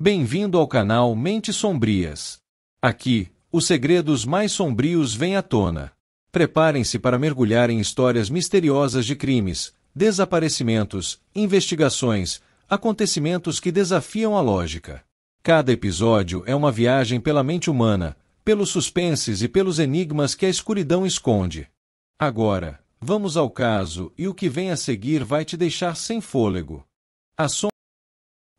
Bem-vindo ao canal Mentes Sombrias. Aqui, os segredos mais sombrios vêm à tona. Preparem-se para mergulhar em histórias misteriosas de crimes, desaparecimentos, investigações, acontecimentos que desafiam a lógica. Cada episódio é uma viagem pela mente humana, pelos suspenses e pelos enigmas que a escuridão esconde. Agora, vamos ao caso, e o que vem a seguir vai te deixar sem fôlego.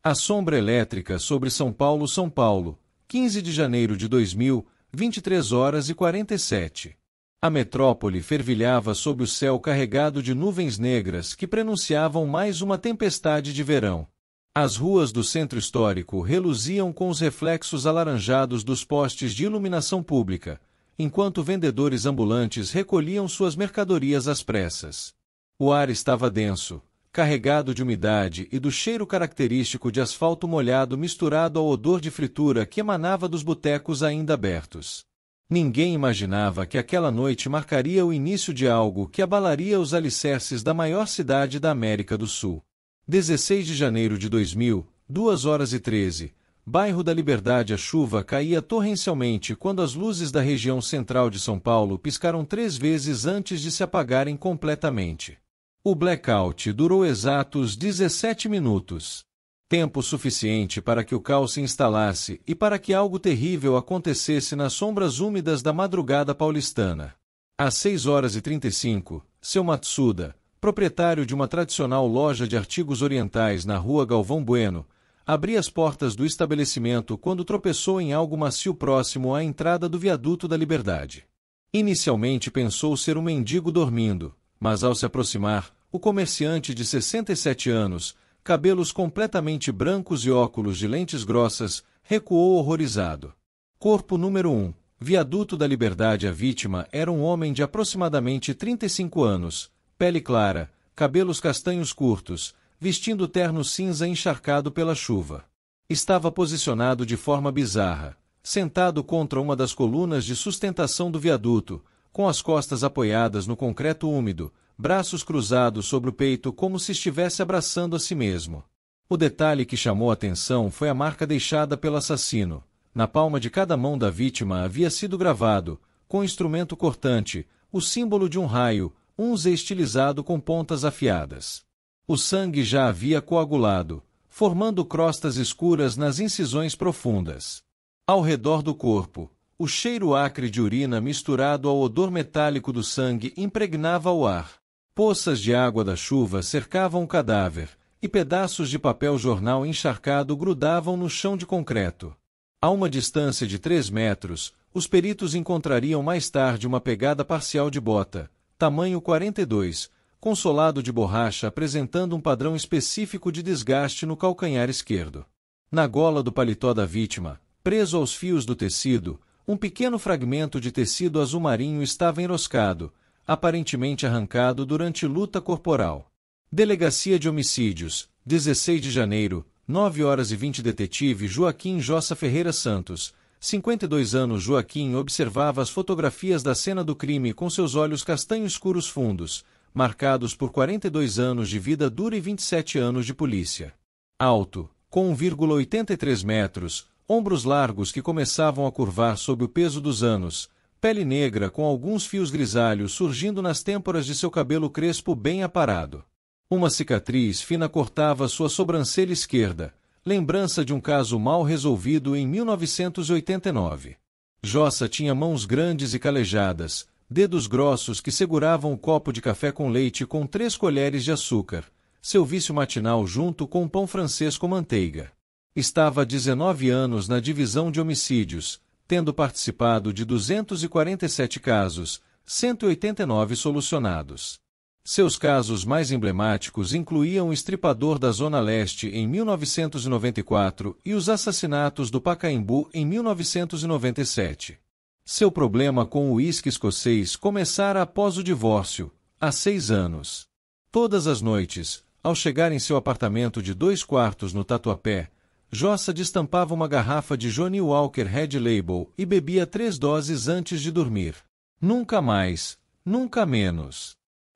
A sombra elétrica sobre São Paulo, 15 de janeiro de 2000, 23h47. A metrópole fervilhava sob o céu carregado de nuvens negras que prenunciavam mais uma tempestade de verão. As ruas do centro histórico reluziam com os reflexos alaranjados dos postes de iluminação pública, enquanto vendedores ambulantes recolhiam suas mercadorias às pressas. O ar estava denso, carregado de umidade e do cheiro característico de asfalto molhado misturado ao odor de fritura que emanava dos botecos ainda abertos. Ninguém imaginava que aquela noite marcaria o início de algo que abalaria os alicerces da maior cidade da América do Sul. 16 de janeiro de 2000, 2h13, bairro da Liberdade. A chuva caía torrencialmente quando as luzes da região central de São Paulo piscaram 3 vezes antes de se apagarem completamente. O blackout durou exatos 17 minutos. Tempo suficiente para que o caos se instalasse e para que algo terrível acontecesse nas sombras úmidas da madrugada paulistana. Às 6h35, seu Matsuda, proprietário de uma tradicional loja de artigos orientais na rua Galvão Bueno, abria as portas do estabelecimento quando tropeçou em algo macio próximo à entrada do viaduto da Liberdade. Inicialmente pensou ser um mendigo dormindo, mas ao se aproximar, o comerciante de 67 anos, cabelos completamente brancos e óculos de lentes grossas, recuou horrorizado. Corpo número 1, viaduto da Liberdade. A vítima era um homem de aproximadamente 35 anos, pele clara, cabelos castanhos curtos, vestindo terno cinza encharcado pela chuva. Estava posicionado de forma bizarra, sentado contra uma das colunas de sustentação do viaduto, com as costas apoiadas no concreto úmido, braços cruzados sobre o peito como se estivesse abraçando a si mesmo. O detalhe que chamou a atenção foi a marca deixada pelo assassino. Na palma de cada mão da vítima havia sido gravado, com instrumento cortante, o símbolo de um raio, um Z estilizado com pontas afiadas. O sangue já havia coagulado, formando crostas escuras nas incisões profundas. Ao redor do corpo, o cheiro acre de urina misturado ao odor metálico do sangue impregnava o ar. Poças de água da chuva cercavam o cadáver, e pedaços de papel jornal encharcado grudavam no chão de concreto. A uma distância de 3 metros, os peritos encontrariam mais tarde uma pegada parcial de bota, tamanho 42, com solado de borracha apresentando um padrão específico de desgaste no calcanhar esquerdo. Na gola do paletó da vítima, preso aos fios do tecido, um pequeno fragmento de tecido azul marinho estava enroscado, aparentemente arrancado durante luta corporal. Delegacia de Homicídios, 16 de janeiro, 9h20. Detetive Joaquim Jossa Ferreira Santos, 52 anos. Joaquim observava as fotografias da cena do crime com seus olhos castanho escuros fundos, marcados por 42 anos de vida dura e 27 anos de polícia. Alto, com 1,83 metros, ombros largos que começavam a curvar sob o peso dos anos, pele negra com alguns fios grisalhos surgindo nas têmporas de seu cabelo crespo bem aparado. Uma cicatriz fina cortava sua sobrancelha esquerda, lembrança de um caso mal resolvido em 1989. Jossa tinha mãos grandes e calejadas, dedos grossos que seguravam um copo de café com leite com 3 colheres de açúcar, seu vício matinal junto com um pão francês com manteiga. Estava há 19 anos na divisão de homicídios, tendo participado de 247 casos, 189 solucionados. Seus casos mais emblemáticos incluíam o estripador da Zona Leste em 1994 e os assassinatos do Pacaembu em 1997. Seu problema com o uísque escocês começara após o divórcio, há 6 anos. Todas as noites, ao chegar em seu apartamento de 2 quartos no Tatuapé, Jossa destampava uma garrafa de Johnnie Walker Red Label e bebia 3 doses antes de dormir. Nunca mais, nunca menos.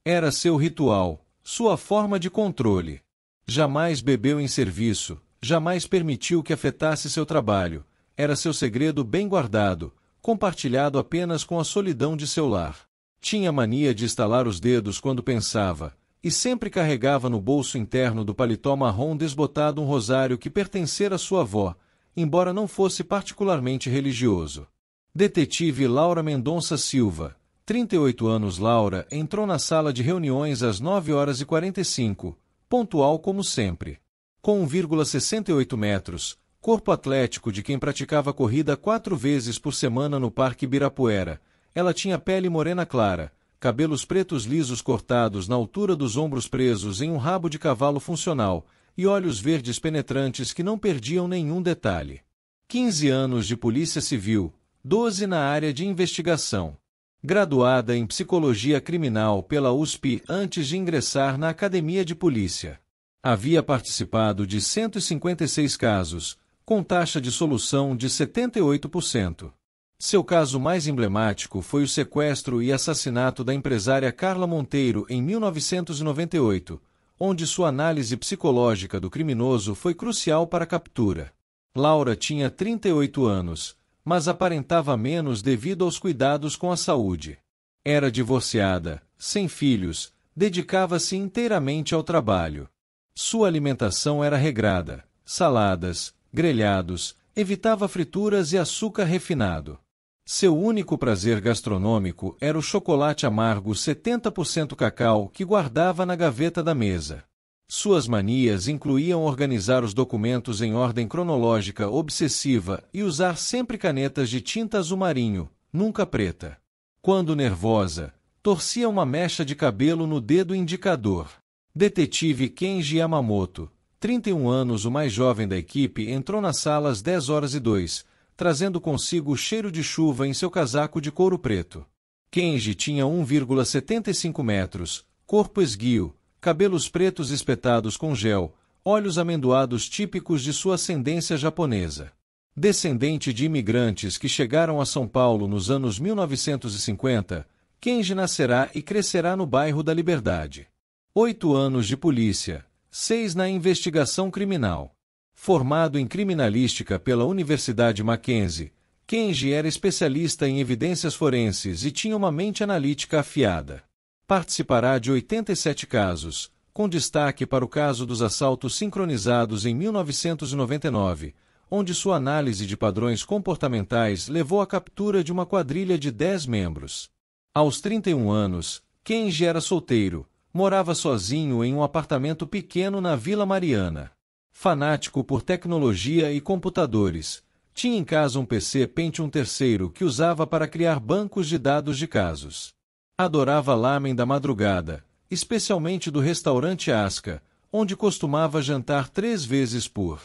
Era seu ritual, sua forma de controle. Jamais bebeu em serviço, jamais permitiu que afetasse seu trabalho. Era seu segredo bem guardado, compartilhado apenas com a solidão de seu lar. Tinha mania de estalar os dedos quando pensava, e sempre carregava no bolso interno do paletó marrom desbotado um rosário que pertencera à sua avó, embora não fosse particularmente religioso. Detetive Laura Mendonça Silva, 38 anos. Laura entrou na sala de reuniões às 9h45, pontual como sempre. Com 1,68 metros, corpo atlético de quem praticava corrida 4 vezes por semana no Parque Ibirapuera, ela tinha pele morena clara, cabelos pretos lisos cortados na altura dos ombros presos em um rabo de cavalo funcional, e olhos verdes penetrantes que não perdiam nenhum detalhe. 15 anos de Polícia Civil, 12 na área de investigação. Graduada em Psicologia Criminal pela USP antes de ingressar na Academia de Polícia. Havia participado de 156 casos, com taxa de solução de 78%. Seu caso mais emblemático foi o sequestro e assassinato da empresária Carla Monteiro em 1998, onde sua análise psicológica do criminoso foi crucial para a captura. Laura tinha 38 anos, mas aparentava menos devido aos cuidados com a saúde. Era divorciada, sem filhos, dedicava-se inteiramente ao trabalho. Sua alimentação era regrada, saladas, grelhados, evitava frituras e açúcar refinado. Seu único prazer gastronômico era o chocolate amargo 70% cacau que guardava na gaveta da mesa. Suas manias incluíam organizar os documentos em ordem cronológica obsessiva e usar sempre canetas de tinta azul marinho, nunca preta. Quando nervosa, torcia uma mecha de cabelo no dedo indicador. Detetive Kenji Yamamoto, 31 anos, o mais jovem da equipe, entrou na sala às 10h02, trazendo consigo o cheiro de chuva em seu casaco de couro preto. Kenji tinha 1,75 metros, corpo esguio, cabelos pretos espetados com gel, olhos amendoados típicos de sua ascendência japonesa. Descendente de imigrantes que chegaram a São Paulo nos anos 1950, Kenji nascerá e crescerá no bairro da Liberdade. 8 anos de polícia, 6 na investigação criminal. Formado em criminalística pela Universidade Mackenzie, Kenji era especialista em evidências forenses e tinha uma mente analítica afiada. Participará de 87 casos, com destaque para o caso dos assaltos sincronizados em 1999, onde sua análise de padrões comportamentais levou à captura de uma quadrilha de 10 membros. Aos 31 anos, Kenji era solteiro, morava sozinho em um apartamento pequeno na Vila Mariana. Fanático por tecnologia e computadores, tinha em casa um PC Pentium III que usava para criar bancos de dados de casos. Adorava lamen da madrugada, especialmente do restaurante Asca, onde costumava jantar 3 vezes por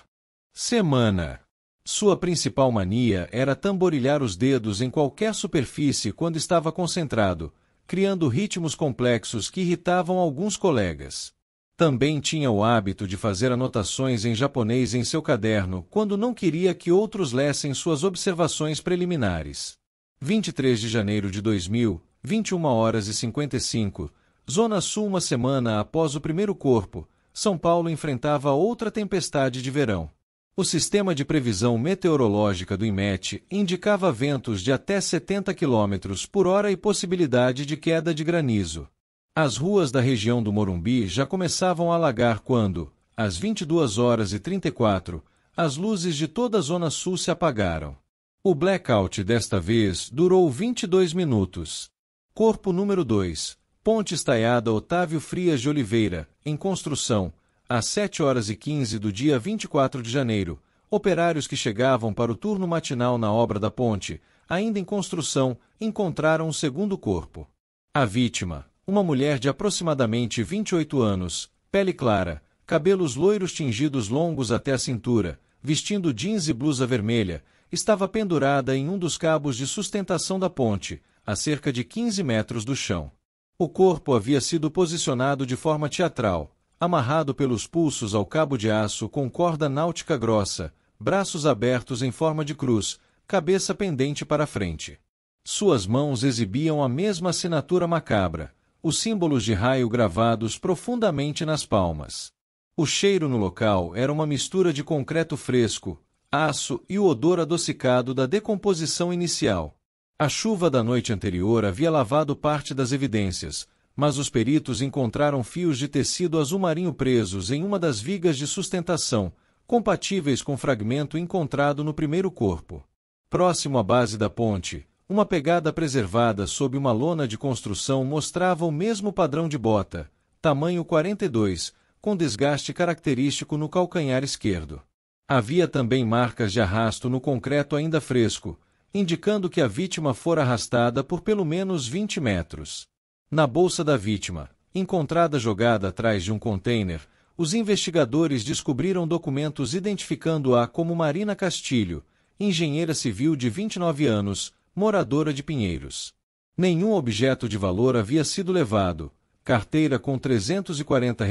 semana. Sua principal mania era tamborilhar os dedos em qualquer superfície quando estava concentrado, criando ritmos complexos que irritavam alguns colegas. Também tinha o hábito de fazer anotações em japonês em seu caderno quando não queria que outros lessem suas observações preliminares. 23 de janeiro de 2000, 21h55, Zona Sul. Uma semana após o primeiro corpo, São Paulo enfrentava outra tempestade de verão. O sistema de previsão meteorológica do IMET indicava ventos de até 70 km por hora e possibilidade de queda de granizo. As ruas da região do Morumbi já começavam a alagar quando, às 22h34, as luzes de toda a Zona Sul se apagaram. O blackout desta vez durou 22 minutos. Corpo número 2, Ponte Estaiada Otávio Frias de Oliveira, em construção, às 7h15 do dia 24 de janeiro, operários que chegavam para o turno matinal na obra da ponte, ainda em construção, encontraram um segundo corpo. A vítima, uma mulher de aproximadamente 28 anos, pele clara, cabelos loiros tingidos longos até a cintura, vestindo jeans e blusa vermelha, estava pendurada em um dos cabos de sustentação da ponte, a cerca de 15 metros do chão. O corpo havia sido posicionado de forma teatral, amarrado pelos pulsos ao cabo de aço com corda náutica grossa, braços abertos em forma de cruz, cabeça pendente para a frente. Suas mãos exibiam a mesma assinatura macabra, os símbolos de raio gravados profundamente nas palmas. O cheiro no local era uma mistura de concreto fresco, aço e o odor adocicado da decomposição inicial. A chuva da noite anterior havia lavado parte das evidências, mas os peritos encontraram fios de tecido azul marinho presos em uma das vigas de sustentação, compatíveis com o fragmento encontrado no primeiro corpo. Próximo à base da ponte, uma pegada preservada sob uma lona de construção mostrava o mesmo padrão de bota, tamanho 42, com desgaste característico no calcanhar esquerdo. Havia também marcas de arrasto no concreto ainda fresco, indicando que a vítima fora arrastada por pelo menos 20 metros. Na bolsa da vítima, encontrada jogada atrás de um container, os investigadores descobriram documentos identificando-a como Marina Castilho, engenheira civil de 29 anos, moradora de Pinheiros. Nenhum objeto de valor havia sido levado, carteira com R$ 340,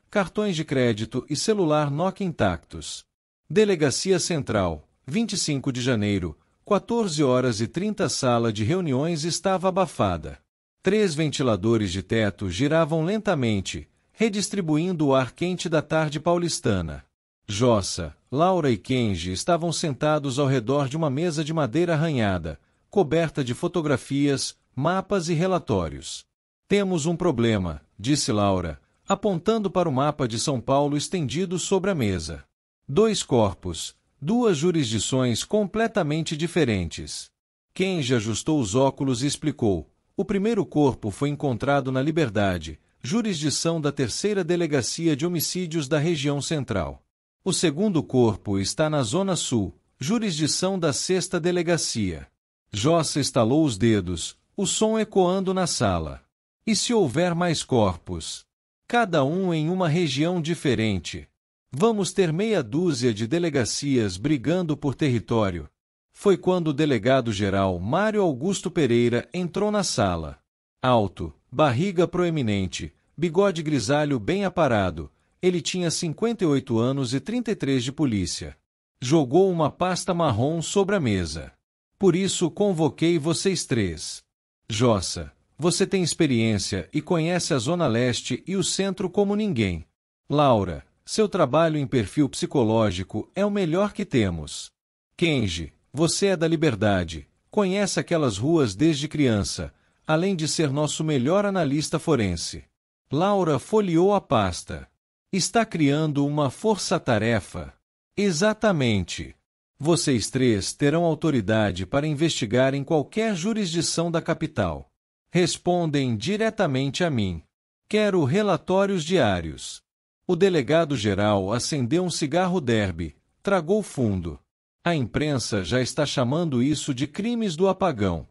cartões de crédito e celular Nokia intactos. Delegacia Central, 25 de janeiro, 14h30. Sala de reuniões estava abafada. 3 ventiladores de teto giravam lentamente, redistribuindo o ar quente da tarde paulistana. Jossa, Laura e Kenji estavam sentados ao redor de uma mesa de madeira arranhada, coberta de fotografias, mapas e relatórios. Temos um problema, disse Laura, apontando para o mapa de São Paulo estendido sobre a mesa. 2 corpos, 2 jurisdições completamente diferentes. Kenji ajustou os óculos e explicou. O primeiro corpo foi encontrado na Liberdade, jurisdição da 3ª Delegacia de Homicídios da região central. O segundo corpo está na Zona Sul, jurisdição da 6ª Delegacia. Jossa estalou os dedos, o som ecoando na sala. E se houver mais corpos? Cada um em uma região diferente. Vamos ter meia dúzia de delegacias brigando por território. Foi quando o delegado-geral Mário Augusto Pereira entrou na sala. Alto, barriga proeminente, bigode grisalho bem aparado, ele tinha 58 anos e 33 de polícia. Jogou uma pasta marrom sobre a mesa. Por isso convoquei vocês 3. Jossa, você tem experiência e conhece a Zona Leste e o Centro como ninguém. Laura, seu trabalho em perfil psicológico é o melhor que temos. Kenji, você é da Liberdade, conhece aquelas ruas desde criança, além de ser nosso melhor analista forense. Laura folheou a pasta. Está criando uma força-tarefa? Exatamente. Vocês 3 terão autoridade para investigar em qualquer jurisdição da capital. Respondem diretamente a mim. Quero relatórios diários. O delegado-geral acendeu um cigarro derby, tragou fundo. A imprensa já está chamando isso de crimes do apagão.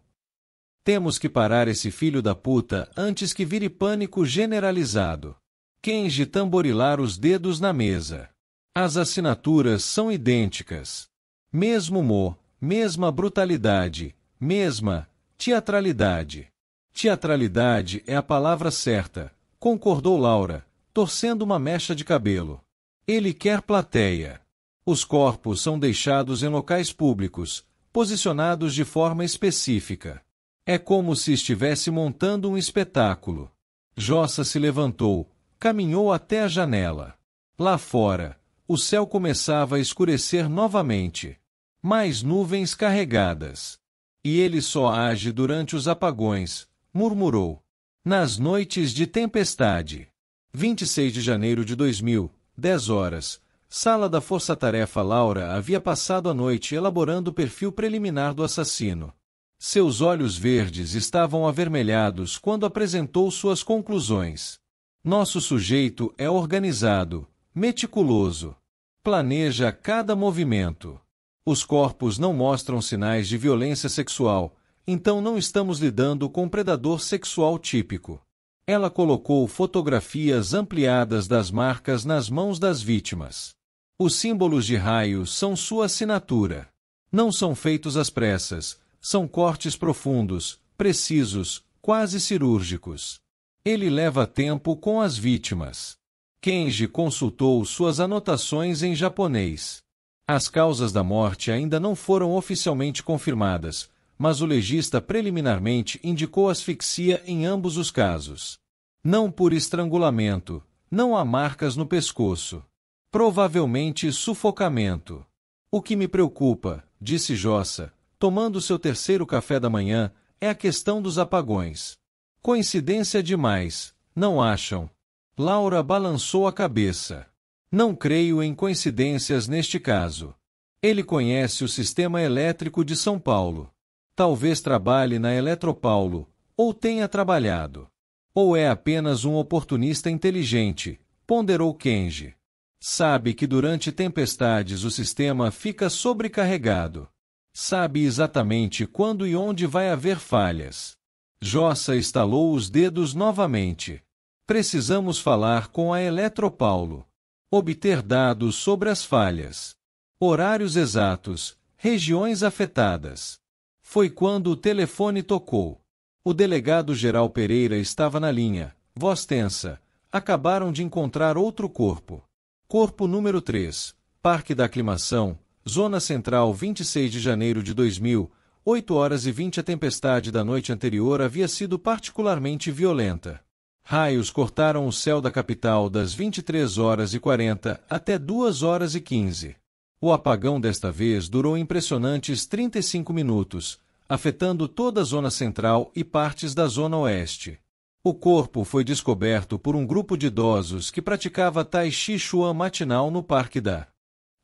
Temos que parar esse filho da puta antes que vire pânico generalizado. Kenji tamborilar os dedos na mesa. As assinaturas são idênticas. Mesmo humor, mesma brutalidade, mesma teatralidade. Teatralidade é a palavra certa, concordou Laura, torcendo uma mecha de cabelo. Ele quer plateia. Os corpos são deixados em locais públicos, posicionados de forma específica. É como se estivesse montando um espetáculo. Jossa se levantou, caminhou até a janela. Lá fora, o céu começava a escurecer novamente. Mais nuvens carregadas. E ele só age durante os apagões, murmurou. Nas noites de tempestade. 26 de janeiro de 2000, 10 horas. Sala da Força-Tarefa. Laura havia passado a noite elaborando o perfil preliminar do assassino. Seus olhos verdes estavam avermelhados quando apresentou suas conclusões. Nosso sujeito é organizado, meticuloso. Planeja cada movimento. Os corpos não mostram sinais de violência sexual, então não estamos lidando com um predador sexual típico. Ela colocou fotografias ampliadas das marcas nas mãos das vítimas. Os símbolos de raio são sua assinatura. Não são feitos às pressas, são cortes profundos, precisos, quase cirúrgicos. Ele leva tempo com as vítimas. Kenji consultou suas anotações em japonês. As causas da morte ainda não foram oficialmente confirmadas, mas o legista preliminarmente indicou asfixia em ambos os casos. Não por estrangulamento, Não há marcas no pescoço. Provavelmente sufocamento. O que me preocupa, disse Jossa, tomando seu terceiro café da manhã, é a questão dos apagões. Coincidência demais, não acham? Laura balançou a cabeça. Não creio em coincidências neste caso. Ele conhece o sistema elétrico de São Paulo. Talvez trabalhe na Eletropaulo, ou tenha trabalhado. Ou é apenas um oportunista inteligente, ponderou Kenji. Sabe que durante tempestades o sistema fica sobrecarregado. Sabe exatamente quando e onde vai haver falhas. Jossa estalou os dedos novamente. Precisamos falar com a Eletropaulo. Obter dados sobre as falhas. Horários exatos, regiões afetadas. Foi quando o telefone tocou. O delegado-geral Pereira estava na linha. Voz tensa. Acabaram de encontrar outro corpo. Corpo número 3. Parque da Aclimação, Zona Central, 26 de janeiro de 2000, 8h20. A tempestade da noite anterior havia sido particularmente violenta. Raios cortaram o céu da capital das 23h40 até 2h15. O apagão desta vez durou impressionantes 35 minutos, afetando toda a zona central e partes da zona oeste. O corpo foi descoberto por um grupo de idosos que praticava Tai Chi Chuan matinal no Parque da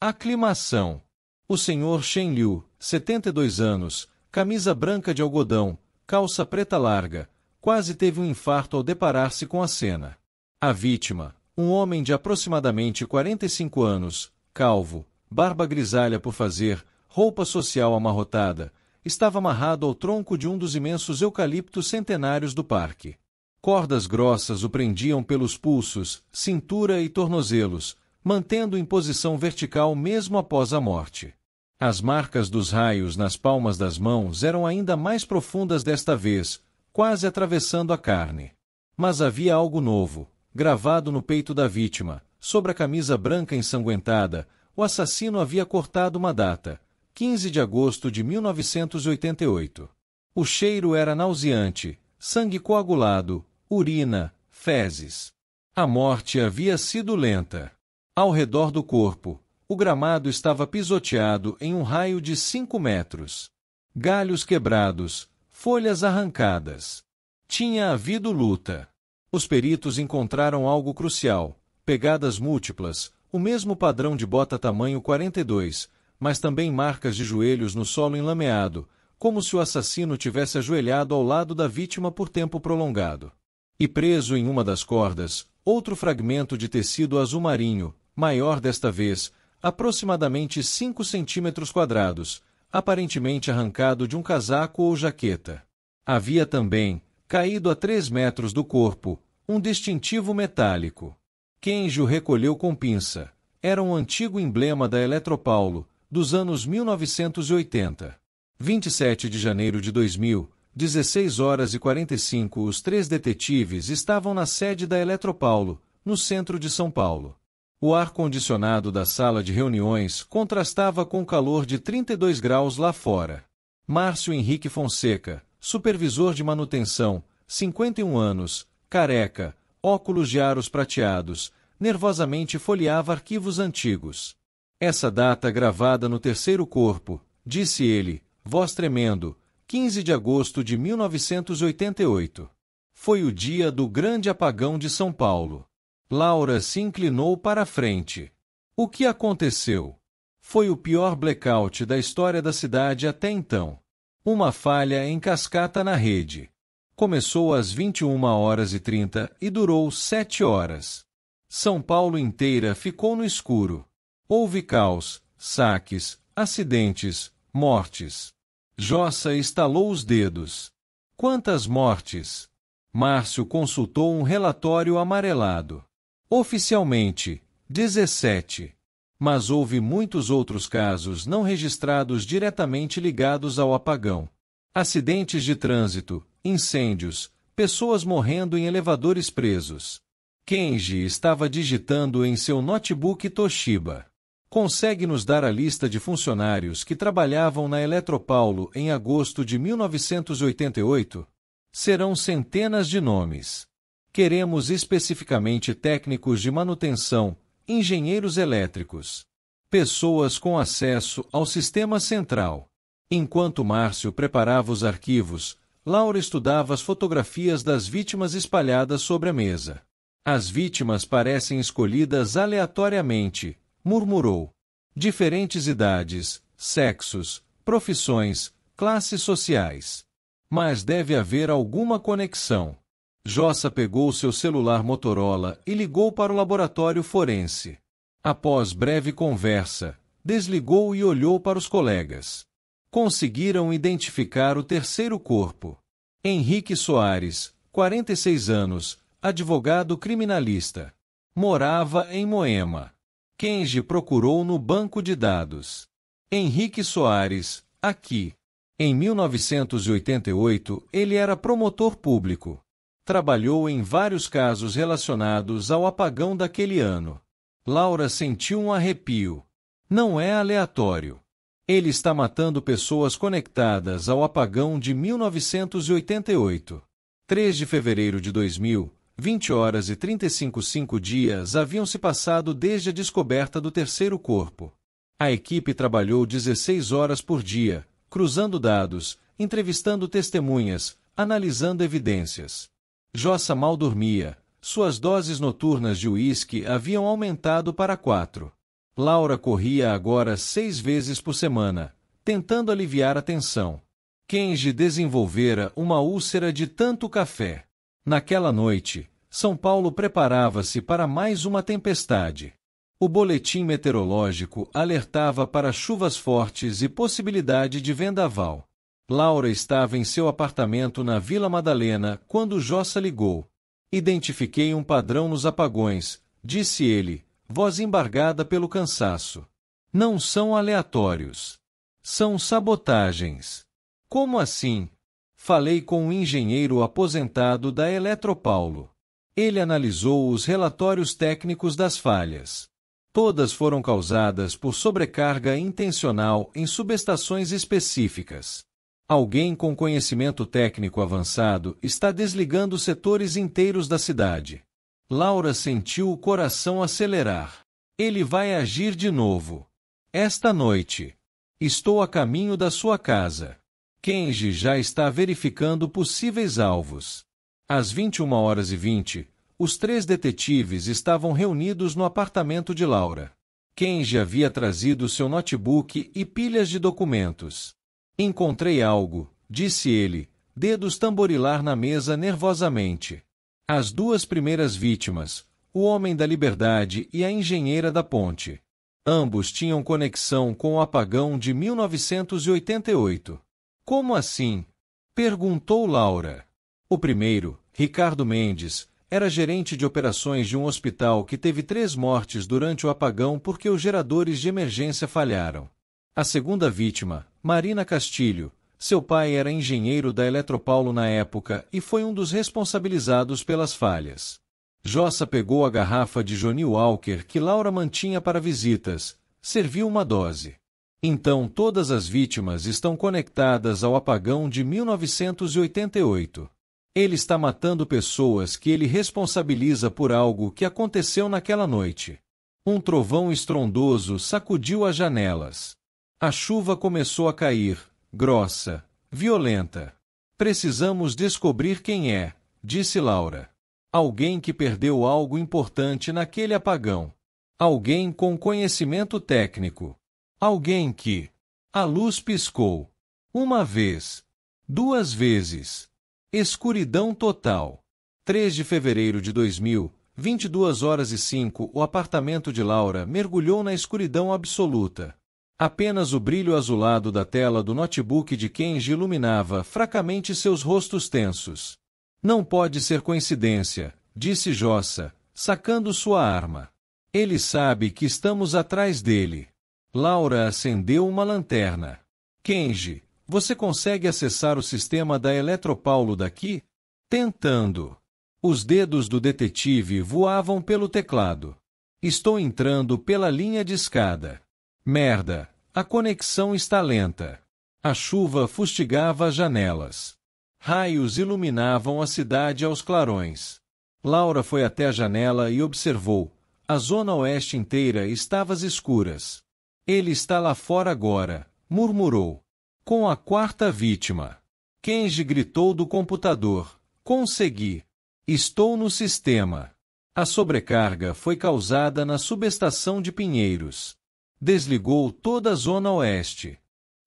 Aclimação. O Sr. Shen Liu, 72 anos, camisa branca de algodão, calça preta larga, quase teve um infarto ao deparar-se com a cena. A vítima, um homem de aproximadamente 45 anos, calvo, barba grisalha por fazer, roupa social amarrotada, estava amarrado ao tronco de um dos imensos eucaliptos centenários do parque. Cordas grossas o prendiam pelos pulsos, cintura e tornozelos, mantendo em posição vertical mesmo após a morte. As marcas dos raios nas palmas das mãos eram ainda mais profundas desta vez, quase atravessando a carne. Mas havia algo novo, gravado no peito da vítima, sobre a camisa branca ensanguentada. O assassino havia cortado uma data, 15 de agosto de 1988. O cheiro era nauseante, sangue coagulado, urina, fezes. A morte havia sido lenta. Ao redor do corpo, o gramado estava pisoteado em um raio de 5 metros. Galhos quebrados, folhas arrancadas. Tinha havido luta. Os peritos encontraram algo crucial, pegadas múltiplas, o mesmo padrão de bota tamanho 42, mas também marcas de joelhos no solo enlameado, como se o assassino tivesse ajoelhado ao lado da vítima por tempo prolongado. E preso em uma das cordas, outro fragmento de tecido azul marinho, maior desta vez, aproximadamente 5 centímetros quadrados, aparentemente arrancado de um casaco ou jaqueta. Havia também, caído a 3 metros do corpo, um distintivo metálico. Kenji o recolheu com pinça. Era um antigo emblema da Eletropaulo, dos anos 1980. 27 de janeiro de 2000, 16h45. Os 3 detetives estavam na sede da Eletropaulo, no centro de São Paulo. O ar-condicionado da sala de reuniões contrastava com o calor de 32 graus lá fora. Márcio Henrique Fonseca, supervisor de manutenção, 51 anos, careca, óculos de aros prateados, nervosamente folheava arquivos antigos. Essa data gravada no terceiro corpo, disse ele, voz tremendo, 15 de agosto de 1988. Foi o dia do grande apagão de São Paulo. Laura se inclinou para a frente. O que aconteceu? Foi o pior blackout da história da cidade até então. Uma falha em cascata na rede. Começou às 21h30 e durou 7 horas. São Paulo inteira ficou no escuro. Houve caos, saques, acidentes, mortes. Jossa estalou os dedos. Quantas mortes? Márcio consultou um relatório amarelado. Oficialmente, 17. Mas houve muitos outros casos não registrados diretamente ligados ao apagão. Acidentes de trânsito, incêndios, pessoas morrendo em elevadores presos. Kenji estava digitando em seu notebook Toshiba. Consegue nos dar a lista de funcionários que trabalhavam na Eletropaulo em agosto de 1988? Serão centenas de nomes. Queremos especificamente técnicos de manutenção, engenheiros elétricos, pessoas com acesso ao sistema central. Enquanto Márcio preparava os arquivos, Laura estudava as fotografias das vítimas espalhadas sobre a mesa. As vítimas parecem escolhidas aleatoriamente, murmurou. Diferentes idades, sexos, profissões, classes sociais. Mas deve haver alguma conexão. Jossa pegou seu celular Motorola e ligou para o laboratório forense. Após breve conversa, desligou e olhou para os colegas. Conseguiram identificar o terceiro corpo. Henrique Soares, 46 anos, advogado criminalista. Morava em Moema. Kenji procurou no banco de dados. Henrique Soares, aqui. Em 1988, ele era promotor público. Trabalhou em vários casos relacionados ao apagão daquele ano. Laura sentiu um arrepio. Não é aleatório. Ele está matando pessoas conectadas ao apagão de 1988. 3 de fevereiro de 2000, 20 horas e 35 dias haviam se passado desde a descoberta do terceiro corpo. A equipe trabalhou 16 horas por dia, cruzando dados, entrevistando testemunhas, analisando evidências. Jossa mal dormia. Suas doses noturnas de uísque haviam aumentado para 4. Laura corria agora 6 vezes por semana, tentando aliviar a tensão. Kenji desenvolvera uma úlcera de tanto café. Naquela noite, São Paulo preparava-se para mais uma tempestade. O boletim meteorológico alertava para chuvas fortes e possibilidade de vendaval. Laura estava em seu apartamento na Vila Madalena quando Jossa ligou. Identifiquei um padrão nos apagões, disse ele, voz embargada pelo cansaço. Não são aleatórios. São sabotagens. Como assim? Falei com um engenheiro aposentado da Eletropaulo. Ele analisou os relatórios técnicos das falhas. Todas foram causadas por sobrecarga intencional em subestações específicas. Alguém com conhecimento técnico avançado está desligando setores inteiros da cidade. Laura sentiu o coração acelerar. Ele vai agir de novo. Esta noite. Estou a caminho da sua casa. Kenji já está verificando possíveis alvos. Às 21h20, os 3 detetives estavam reunidos no apartamento de Laura. Kenji havia trazido seu notebook e pilhas de documentos. Encontrei algo, disse ele, dedos tamborilar na mesa nervosamente. As 2 primeiras vítimas, o homem da Liberdade e a engenheira da ponte. Ambos tinham conexão com o apagão de 1988. Como assim? Perguntou Laura. O primeiro, Ricardo Mendes, era gerente de operações de um hospital que teve 3 mortes durante o apagão porque os geradores de emergência falharam. A segunda vítima, Marina Castilho, seu pai era engenheiro da Eletropaulo na época e foi um dos responsabilizados pelas falhas. Jossa pegou a garrafa de Johnnie Walker que Laura mantinha para visitas, serviu uma dose. Então todas as vítimas estão conectadas ao apagão de 1988. Ele está matando pessoas que ele responsabiliza por algo que aconteceu naquela noite. Um trovão estrondoso sacudiu as janelas. A chuva começou a cair, grossa, violenta. Precisamos descobrir quem é, disse Laura. Alguém que perdeu algo importante naquele apagão. Alguém com conhecimento técnico. Alguém que... A luz piscou. 1 vez. 2 vezes. Escuridão total. 3 de fevereiro de 2000, 22h05, o apartamento de Laura mergulhou na escuridão absoluta. Apenas o brilho azulado da tela do notebook de Kenji iluminava fracamente seus rostos tensos. Não pode ser coincidência, disse Jossa, sacando sua arma. Ele sabe que estamos atrás dele. Laura acendeu uma lanterna. Kenji, você consegue acessar o sistema da Eletropaulo daqui? Tentando. Os dedos do detetive voavam pelo teclado. Estou entrando pela linha de escada. Merda, a conexão está lenta. A chuva fustigava as janelas. Raios iluminavam a cidade aos clarões. Laura foi até a janela e observou. A zona oeste inteira estava às escuras. Ele está lá fora agora, murmurou. Com a quarta vítima. Kenji gritou do computador. Consegui. Estou no sistema. A sobrecarga foi causada na subestação de Pinheiros. Desligou toda a zona oeste.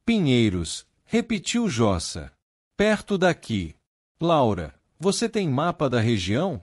Pinheiros, repetiu Jossa. Perto daqui. Laura, você tem mapa da região?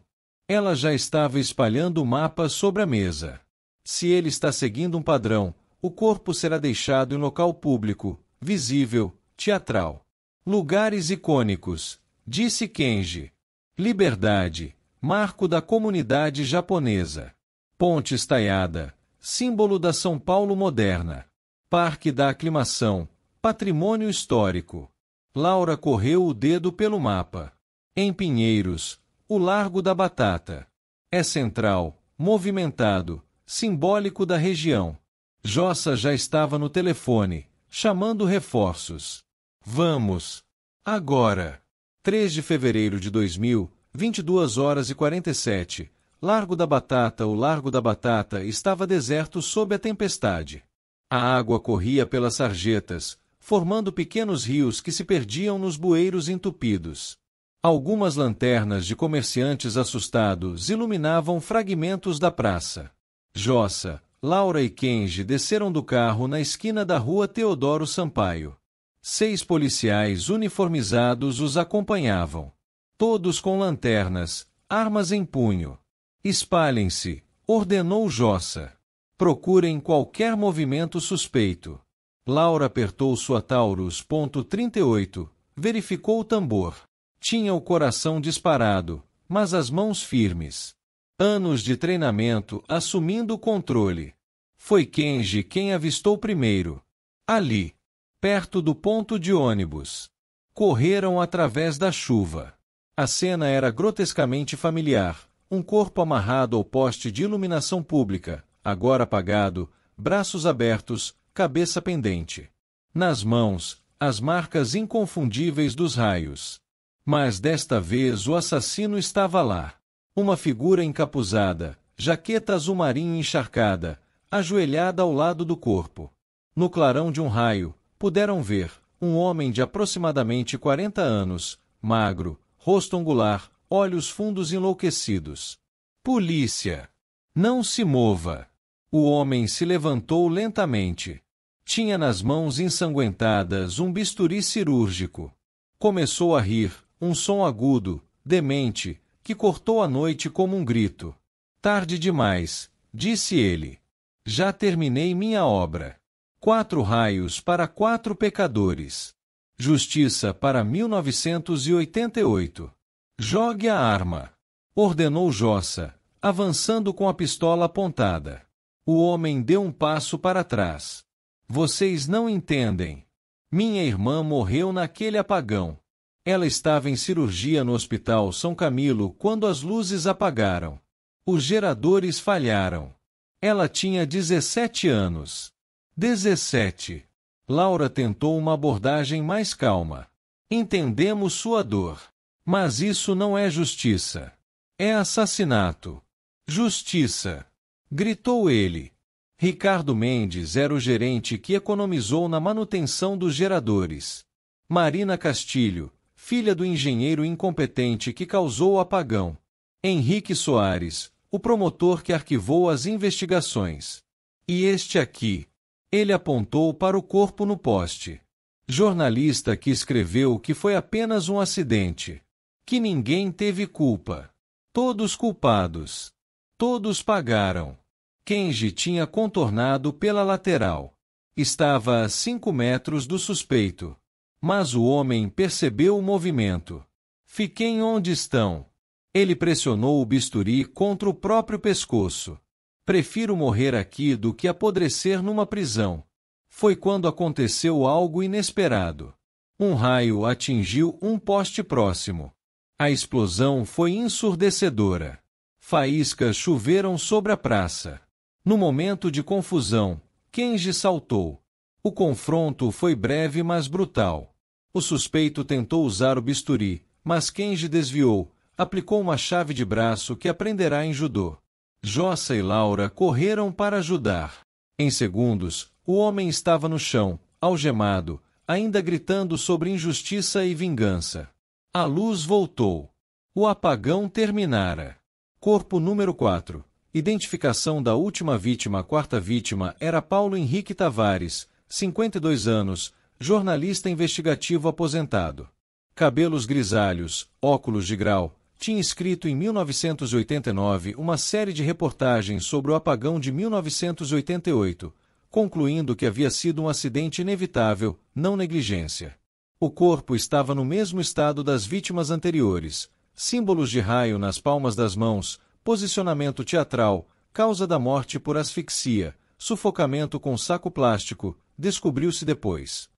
Ela já estava espalhando o mapa sobre a mesa. Se ele está seguindo um padrão, o corpo será deixado em local público, visível, teatral. Lugares icônicos, disse Kenji. Liberdade, marco da comunidade japonesa. Ponte estaiada, símbolo da São Paulo moderna. Parque da Aclimação, patrimônio histórico. Laura correu o dedo pelo mapa. Em Pinheiros, o Largo da Batata. É central, movimentado, simbólico da região. Jossa já estava no telefone, chamando reforços. Vamos. Agora. 3 de fevereiro de 2000, 22h47. Largo da Batata. O Largo da Batata estava deserto sob a tempestade. A água corria pelas sarjetas, formando pequenos rios que se perdiam nos bueiros entupidos. Algumas lanternas de comerciantes assustados iluminavam fragmentos da praça. Jossa, Laura e Kenji desceram do carro na esquina da rua Teodoro Sampaio. 6 policiais uniformizados os acompanhavam. Todos com lanternas, armas em punho. Espalhem-se, ordenou Jossa. Procurem qualquer movimento suspeito. Laura apertou sua Taurus .38, verificou o tambor. Tinha o coração disparado, mas as mãos firmes. Anos de treinamento assumindo o controle. Foi Kenji quem avistou primeiro. Ali, perto do ponto de ônibus. Correram através da chuva. A cena era grotescamente familiar. Um corpo amarrado ao poste de iluminação pública, agora apagado, braços abertos, cabeça pendente. Nas mãos, as marcas inconfundíveis dos raios. Mas desta vez o assassino estava lá. Uma figura encapuzada, jaqueta azul marinho encharcada, ajoelhada ao lado do corpo. No clarão de um raio, puderam ver um homem de aproximadamente 40 anos, magro, rosto angular, olhos fundos enlouquecidos. Polícia! Não se mova! O homem se levantou lentamente. Tinha nas mãos ensanguentadas um bisturi cirúrgico. Começou a rir, um som agudo, demente, que cortou a noite como um grito. Tarde demais, disse ele. Já terminei minha obra. 4 raios para 4 pecadores. Justiça para 1988. Jogue a arma, ordenou Jossa, avançando com a pistola apontada. O homem deu um passo para trás. Vocês não entendem. Minha irmã morreu naquele apagão. Ela estava em cirurgia no Hospital São Camilo quando as luzes apagaram. Os geradores falharam. Ela tinha 17 anos. 17. Laura tentou uma abordagem mais calma. Entendemos sua dor. Mas isso não é justiça. É assassinato. Justiça! Gritou ele. Ricardo Mendes era o gerente que economizou na manutenção dos geradores. Marina Castilho, filha do engenheiro incompetente que causou o apagão. Henrique Soares, o promotor que arquivou as investigações. E este aqui. Ele apontou para o corpo no poste. Jornalista que escreveu que foi apenas um acidente. Que ninguém teve culpa. Todos culpados. Todos pagaram. Kenji tinha contornado pela lateral. Estava a 5 metros do suspeito. Mas o homem percebeu o movimento. Fiquem onde estão. Ele pressionou o bisturi contra o próprio pescoço. Prefiro morrer aqui do que apodrecer numa prisão. Foi quando aconteceu algo inesperado. Um raio atingiu um poste próximo. A explosão foi ensurdecedora. Faíscas choveram sobre a praça. No momento de confusão, Kenji saltou. O confronto foi breve mas brutal. O suspeito tentou usar o bisturi, mas Kenji desviou, Aplicou uma chave de braço que aprenderá em judô. Jossa e Laura correram para ajudar. Em segundos, o homem estava no chão, algemado, ainda gritando sobre injustiça e vingança. A luz voltou. O apagão terminara. Corpo número 4. Identificação da última vítima. A quarta vítima era Paulo Henrique Tavares, 52 anos, jornalista investigativo aposentado. Cabelos grisalhos, óculos de grau. Tinha escrito em 1989 uma série de reportagens sobre o apagão de 1988, concluindo que havia sido um acidente inevitável, não negligência. O corpo estava no mesmo estado das vítimas anteriores, símbolos de raio nas palmas das mãos, posicionamento teatral, causa da morte por asfixia, sufocamento com saco plástico, descobriu-se depois.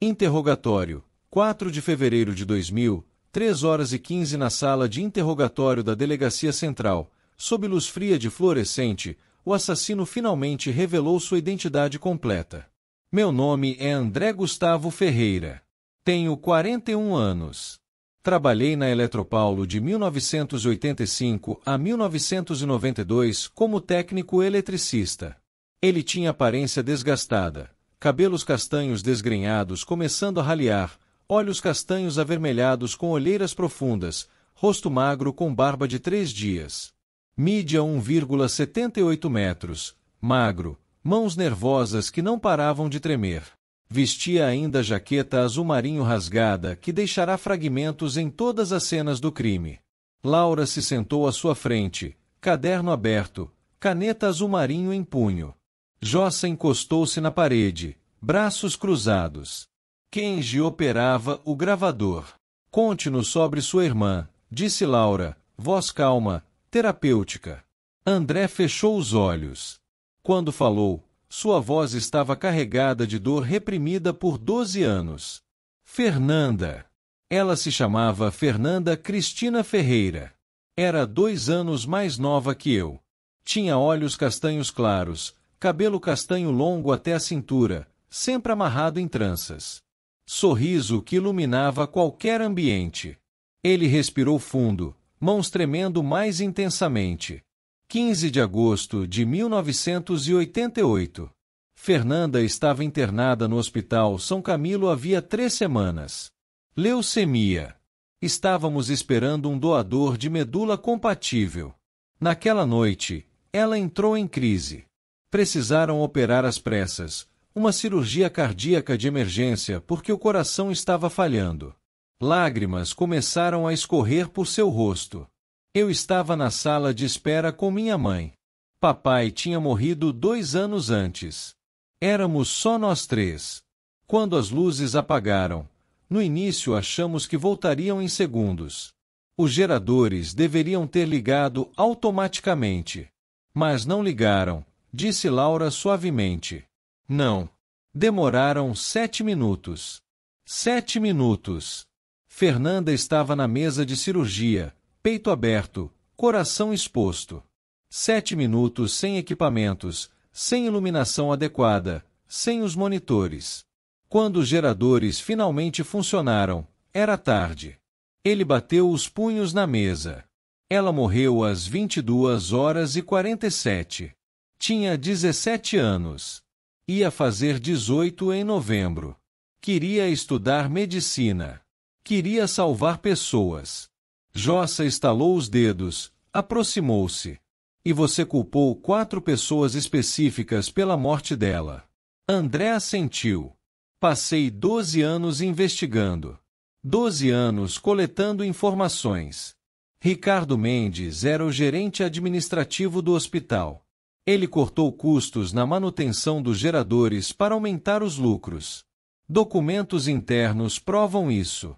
Interrogatório, 4 de fevereiro de 2000, 3h15 na sala de interrogatório da Delegacia Central, sob luz fria de fluorescente, o assassino finalmente revelou sua identidade completa. Meu nome é André Gustavo Ferreira. Tenho 41 anos. Trabalhei na Eletropaulo de 1985 a 1992 como técnico eletricista. Ele tinha aparência desgastada, cabelos castanhos desgrenhados começando a ralear, olhos castanhos avermelhados com olheiras profundas, rosto magro com barba de 3 dias. Mídia 1,78 metros, magro, mãos nervosas que não paravam de tremer. Vestia ainda jaqueta azul marinho rasgada que deixará fragmentos em todas as cenas do crime. Laura se sentou à sua frente, caderno aberto, caneta azul marinho em punho. Jossa encostou-se na parede, braços cruzados. Kenji operava o gravador. Conte-nos sobre sua irmã, disse Laura, voz calma, terapêutica. André fechou os olhos. Quando falou, sua voz estava carregada de dor reprimida por 12 anos. Fernanda. Ela se chamava Fernanda Cristina Ferreira. Era 2 anos mais nova que eu. Tinha olhos castanhos claros, cabelo castanho longo até a cintura, sempre amarrado em tranças. Sorriso que iluminava qualquer ambiente. Ele respirou fundo, mãos tremendo mais intensamente. 15 de agosto de 1988. Fernanda estava internada no Hospital São Camilo havia 3 semanas. Leucemia. Estávamos esperando um doador de medula compatível. Naquela noite, ela entrou em crise. Precisaram operar às pressas. Uma cirurgia cardíaca de emergência porque o coração estava falhando. Lágrimas começaram a escorrer por seu rosto. Eu estava na sala de espera com minha mãe. Papai tinha morrido 2 anos antes. Éramos só nós 3. Quando as luzes apagaram, no início achamos que voltariam em segundos. Os geradores deveriam ter ligado automaticamente. Mas não ligaram, disse Laura suavemente. Não. Demoraram 7 minutos. 7 minutos. Fernanda estava na mesa de cirurgia, peito aberto, coração exposto. 7 minutos sem equipamentos, sem iluminação adequada, sem os monitores. Quando os geradores finalmente funcionaram, era tarde. Ele bateu os punhos na mesa. Ela morreu às 22h47. Tinha 17 anos. Ia fazer 18 em novembro. Queria estudar medicina. Queria salvar pessoas. Jossa estalou os dedos, aproximou-se. E você culpou 4 pessoas específicas pela morte dela. André assentiu. Passei 12 anos investigando. 12 anos coletando informações. Ricardo Mendes era o gerente administrativo do hospital. Ele cortou custos na manutenção dos geradores para aumentar os lucros. Documentos internos provam isso.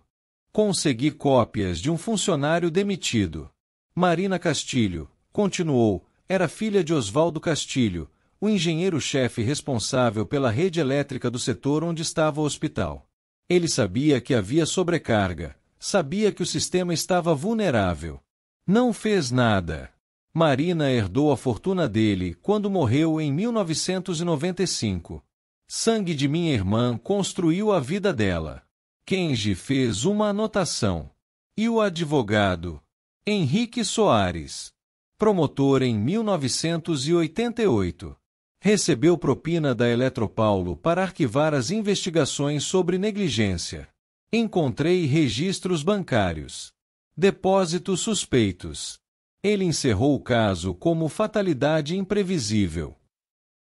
Consegui cópias de um funcionário demitido. Marina Castilho, continuou, era filha de Oswaldo Castilho, o engenheiro-chefe responsável pela rede elétrica do setor onde estava o hospital. Ele sabia que havia sobrecarga, sabia que o sistema estava vulnerável. Não fez nada. Marina herdou a fortuna dele quando morreu em 1995. Sangue de minha irmã construiu a vida dela. Kenji fez uma anotação. E o advogado? Henrique Soares. Promotor em 1988. Recebeu propina da Eletropaulo para arquivar as investigações sobre negligência. Encontrei registros bancários. Depósitos suspeitos. Ele encerrou o caso como fatalidade imprevisível.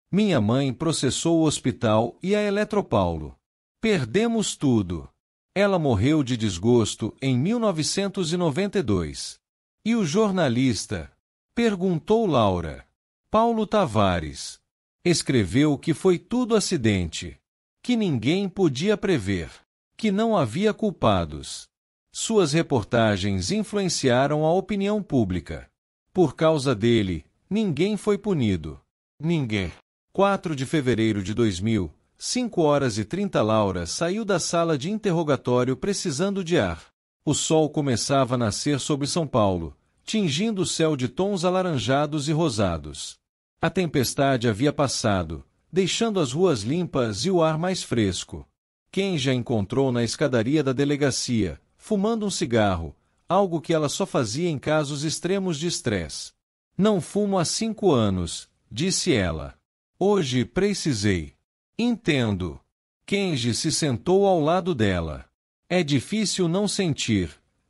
Minha mãe processou o hospital e a Eletropaulo. Perdemos tudo. Ela morreu de desgosto em 1992. E o jornalista? Perguntou Laura. Paulo Tavares. Escreveu que foi tudo acidente. Que ninguém podia prever. Que não havia culpados. Suas reportagens influenciaram a opinião pública. Por causa dele, ninguém foi punido. Ninguém. 4 de fevereiro de 2000, 5h30 Laura saiu da sala de interrogatório precisando de ar. O sol começava a nascer sobre São Paulo, tingindo o céu de tons alaranjados e rosados. A tempestade havia passado, deixando as ruas limpas e o ar mais fresco. Kenji a encontrou na escadaria da delegacia, fumando um cigarro, algo que ela só fazia em casos extremos de estresse. Não fumo há 5 anos, disse ela. Hoje precisei. Entendo. Kenji se sentou ao lado dela. É difícil não sentir.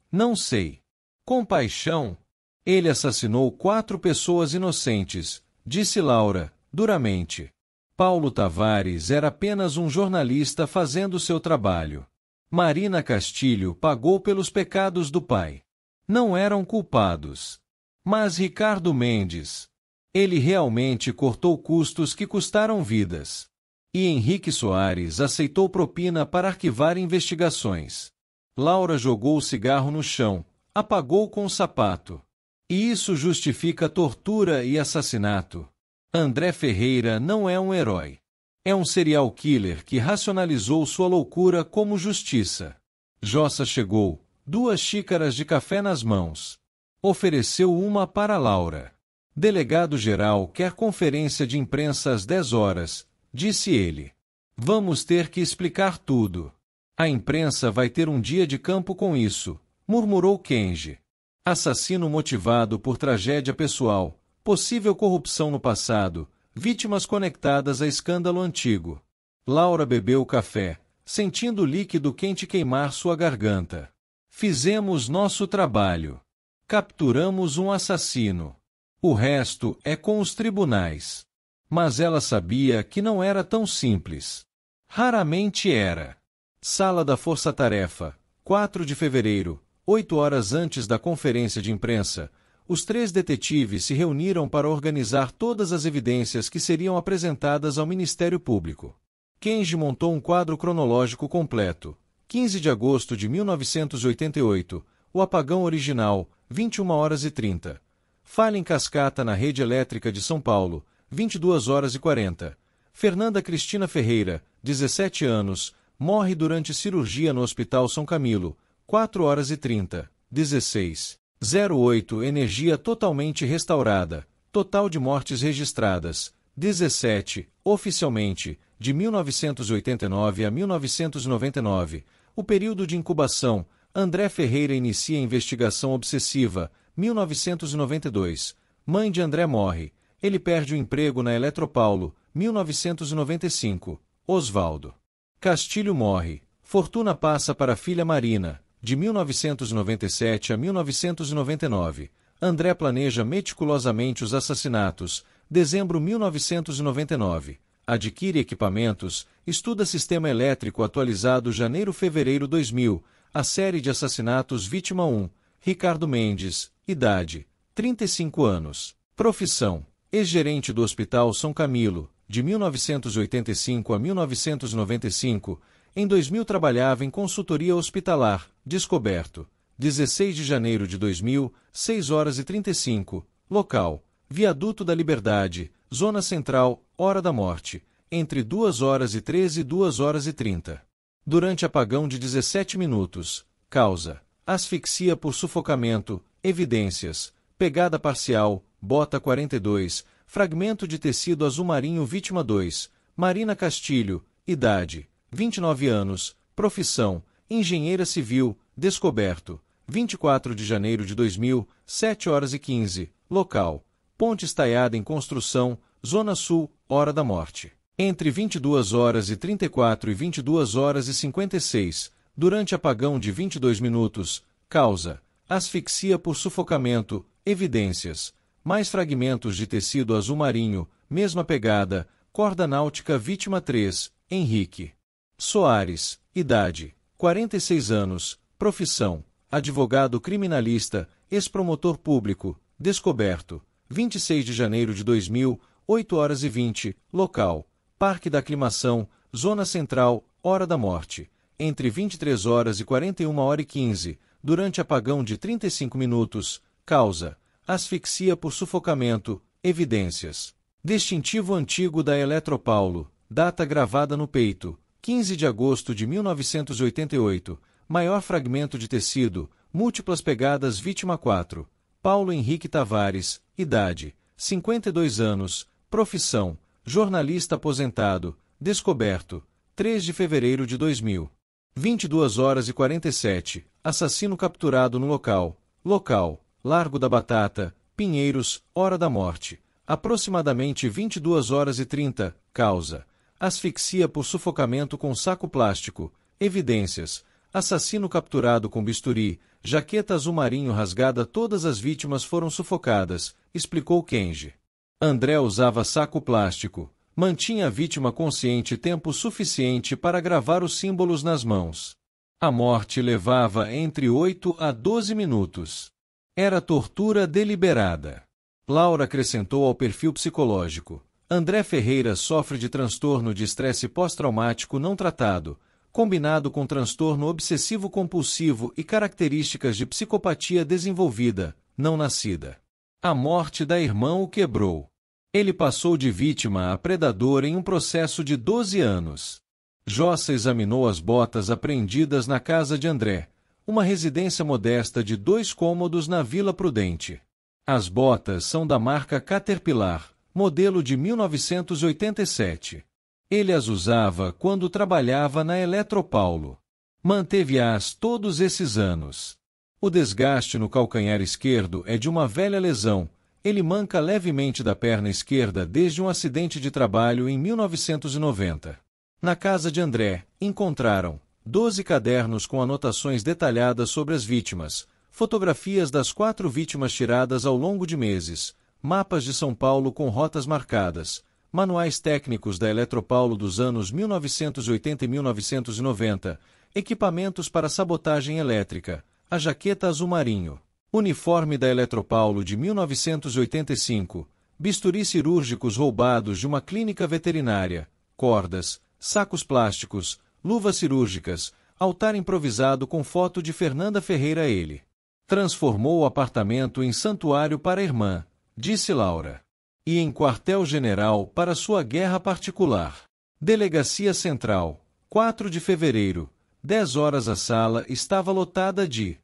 Não sei. Compaixão? Ele assassinou 4 pessoas inocentes, disse Laura, duramente. Paulo Tavares era apenas um jornalista fazendo seu trabalho. Marina Castilho pagou pelos pecados do pai. Não eram culpados. Mas Ricardo Mendes. Ele realmente cortou custos que custaram vidas. E Henrique Soares aceitou propina para arquivar investigações. Laura jogou o cigarro no chão, apagou com o sapato. E isso justifica tortura e assassinato. André Ferreira não é um herói. É um serial killer que racionalizou sua loucura como justiça. Jossa chegou, 2 xícaras de café nas mãos. Ofereceu uma para Laura. Delegado-geral quer conferência de imprensa às 10 horas, disse ele. Vamos ter que explicar tudo. A imprensa vai ter um dia de campo com isso, murmurou Kenji. Assassino motivado por tragédia pessoal, possível corrupção no passado, vítimas conectadas a escândalo antigo. Laura bebeu o café, sentindo o líquido quente queimar sua garganta. Fizemos nosso trabalho. Capturamos um assassino. O resto é com os tribunais. Mas ela sabia que não era tão simples. Raramente era. Sala da Força Tarefa, 4 de fevereiro, 8 horas antes da conferência de imprensa, os 3 detetives se reuniram para organizar todas as evidências que seriam apresentadas ao Ministério Público. Kenji montou um quadro cronológico completo. 15 de agosto de 1988, o apagão original, 21h30. Falha em cascata na rede elétrica de São Paulo, 22h40. Fernanda Cristina Ferreira, 17 anos, morre durante cirurgia no Hospital São Camilo, 4h30, 16h08 energia totalmente restaurada, total de mortes registradas, 17, oficialmente, de 1989 a 1999, o período de incubação, André Ferreira inicia investigação obsessiva, 1992, mãe de André morre, ele perde o emprego na Eletropaulo, 1995, Osvaldo Castilho morre, fortuna passa para a filha Marina, de 1997 a 1999, André planeja meticulosamente os assassinatos, dezembro 1999, adquire equipamentos, estuda sistema elétrico atualizado janeiro-fevereiro 2000, a série de assassinatos vítima 1, Ricardo Mendes, idade, 35 anos, profissão, ex-gerente do Hospital São Camilo, de 1985 a 1995, em 2000 trabalhava em consultoria hospitalar, descoberto, 16 de janeiro de 2000, 6h35, local, Viaduto da Liberdade, Zona Central, hora da morte, entre 2h13 e 2h30. Durante apagão de 17 minutos, causa, asfixia por sufocamento, evidências, pegada parcial, bota 42, fragmento de tecido azul marinho vítima 2, Marina Castilho, idade, 29 anos, profissão, engenheira civil, descoberto, 24 de janeiro de 2000, 7h15, local, ponte estaiada em construção, Zona Sul, hora da morte. Entre 22h34 e 22h56, durante apagão de 22 minutos, causa, asfixia por sufocamento, evidências, mais fragmentos de tecido azul marinho, mesma pegada, corda náutica vítima 3, Henrique Soares, idade, 46 anos, profissão, advogado criminalista, ex-promotor público, descoberto, 26 de janeiro de 2000, 8h20, local, Parque da Aclimação, Zona Central, hora da morte, entre 23h e 41h15, durante apagão de 35 minutos, causa, asfixia por sufocamento, evidências. Distintivo antigo da Eletropaulo, data gravada no peito, 15 de agosto de 1988, maior fragmento de tecido, múltiplas pegadas vítima 4, Paulo Henrique Tavares, idade, 52 anos, profissão, jornalista aposentado, descoberto, 3 de fevereiro de 2000. 22h47, assassino capturado no local, Largo da Batata, Pinheiros, hora da morte, aproximadamente 22h30, causa, asfixia por sufocamento com saco plástico, evidências, assassino capturado com bisturi, jaqueta azul marinho rasgada. Todas as vítimas foram sufocadas, explicou Kenji. André usava saco plástico, mantinha a vítima consciente tempo suficiente para gravar os símbolos nas mãos. A morte levava entre 8 a 12 minutos. Era tortura deliberada. Laura acrescentou ao perfil psicológico. André Ferreira sofre de transtorno de estresse pós-traumático não tratado, combinado com transtorno obsessivo-compulsivo e características de psicopatia desenvolvida, não nascida. A morte da irmã o quebrou. Ele passou de vítima a predador em um processo de 12 anos. Jossa examinou as botas apreendidas na casa de André, uma residência modesta de 2 cômodos na Vila Prudente. As botas são da marca Caterpillar, modelo de 1987. Ele as usava quando trabalhava na Eletropaulo. Manteve-as todos esses anos. O desgaste no calcanhar esquerdo é de uma velha lesão. Ele manca levemente da perna esquerda desde um acidente de trabalho em 1990. Na casa de André, encontraram 12 cadernos com anotações detalhadas sobre as vítimas, fotografias das 4 vítimas tiradas ao longo de meses, mapas de São Paulo com rotas marcadas, manuais técnicos da Eletropaulo dos anos 1980 e 1990, equipamentos para sabotagem elétrica, a jaqueta azul marinho, uniforme da Eletropaulo de 1985, bisturis cirúrgicos roubados de uma clínica veterinária, cordas, sacos plásticos, luvas cirúrgicas, altar improvisado com foto de Fernanda Ferreira. Ele transformou o apartamento em santuário para a irmã, disse Laura, e em quartel-general para sua guerra particular. Delegacia Central, 4 de fevereiro, 10 horas. A sala estava lotada de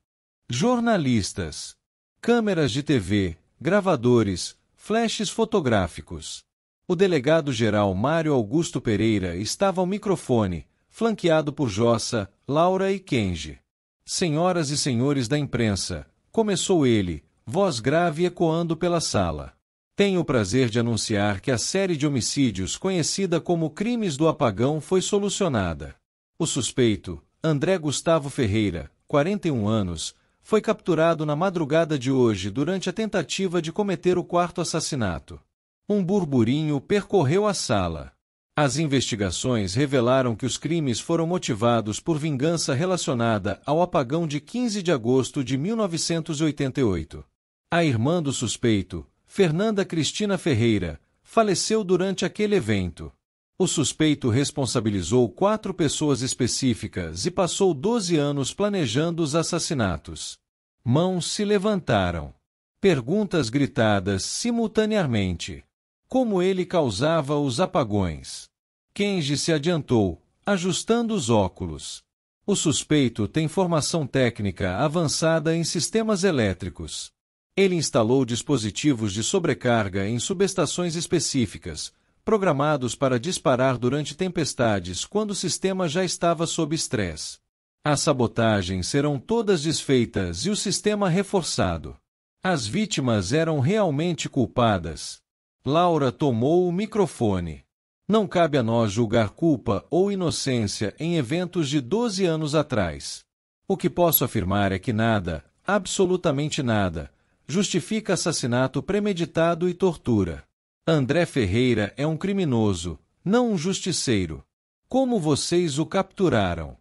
jornalistas, câmeras de TV, gravadores, flashes fotográficos. O delegado-geral Mário Augusto Pereira estava ao microfone, flanqueado por Jossa, Laura e Kenji. Senhoras e senhores da imprensa, começou ele, voz grave ecoando pela sala. Tenho o prazer de anunciar que a série de homicídios conhecida como Crimes do Apagão foi solucionada. O suspeito, André Gustavo Ferreira, 41 anos, foi capturado na madrugada de hoje durante a tentativa de cometer o 4º assassinato. Um burburinho percorreu a sala. As investigações revelaram que os crimes foram motivados por vingança relacionada ao apagão de 15 de agosto de 1988. A irmã do suspeito, Fernanda Cristina Ferreira, faleceu durante aquele evento. O suspeito responsabilizou 4 pessoas específicas e passou 12 anos planejando os assassinatos. Mãos se levantaram. Perguntas gritadas simultaneamente. Como ele causava os apagões? Kenji se adiantou, ajustando os óculos. O suspeito tem formação técnica avançada em sistemas elétricos. Ele instalou dispositivos de sobrecarga em subestações específicas, programados para disparar durante tempestades quando o sistema já estava sob estresse. As sabotagens serão todas desfeitas e o sistema reforçado. As vítimas eram realmente culpadas. Laura tomou o microfone. Não cabe a nós julgar culpa ou inocência em eventos de 12 anos atrás. O que posso afirmar é que nada, absolutamente nada, justifica assassinato premeditado e tortura. André Ferreira é um criminoso, não um justiceiro. Como vocês o capturaram?